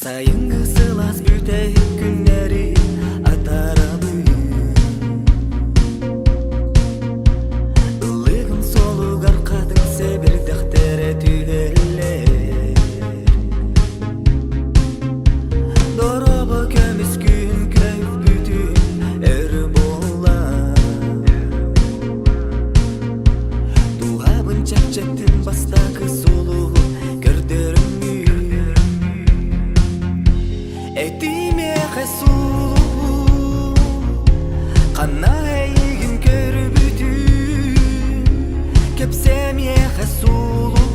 Сайынгы сылас бүтәйіп күннәри атарабы. Улығын солуг арқадың сәбір дәқтәрі түйелер. Дорабы көміс күн көйіп бүтін әрі болар. Туғабын чәк-чәктің бастақы солуғы көрдерім. Этиме хасулу Қана әйгін көріп үтін Кепсеме хасулу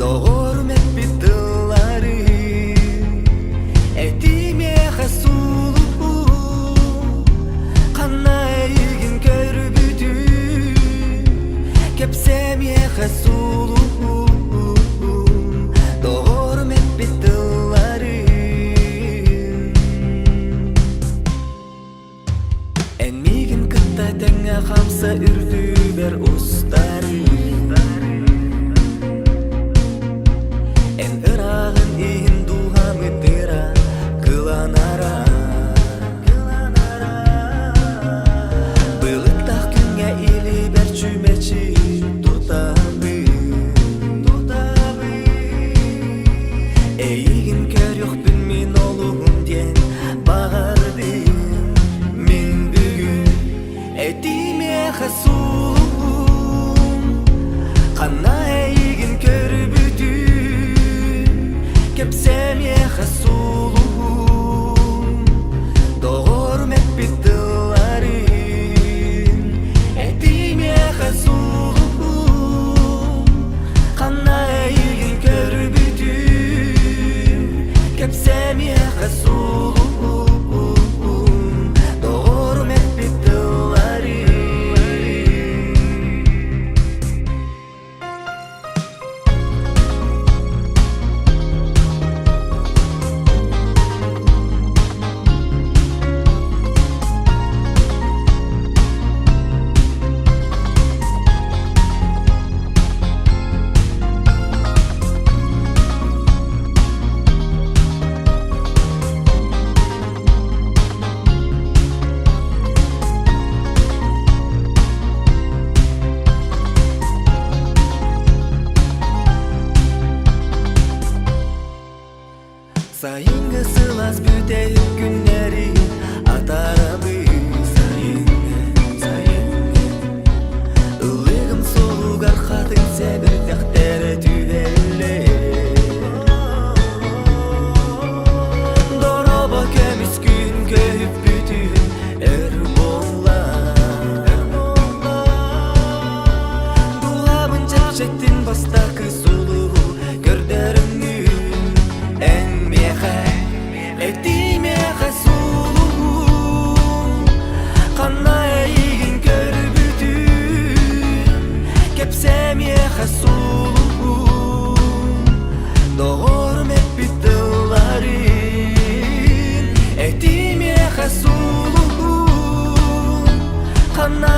Доғыр мәтбет дылары Этиме хасулу Қана әйгін көріп үтін Кепсеме хасулу Доғыр мәтбет дылары Әнмеген күтті тәңі қамса үрді бер ұстары Ән ұрағын ең дуға мүдіра қыланара Бұлықтақ күнге елі бәр чүмәчі тұтабы Әйгін көр жоқпын мен олуғын ден бағардым Мен бүгін әтиме хасулым Қана әйгін көріп үтін Кепсеме хасулым Доғыр мәтбет дыларын Әтиме хасулым Қана әйгін көріп үтін Кепсеме хасулым Доғыр мәтбет дыларын Сайынгы сылас бүтәйіп күннәри атарабы. Улығым солуг арқадың сәбір дәқтәрі түйелер. Дорабы көміс күн көйіп бүтін әр болар. Дуғабын чәк-чәктің бастақы солуғы көрдерім Этиме хасулу Қана әйгін көріп үтін Кепсеме хасулу Доғыр мәтбет дыларын Этиме хасулу Қана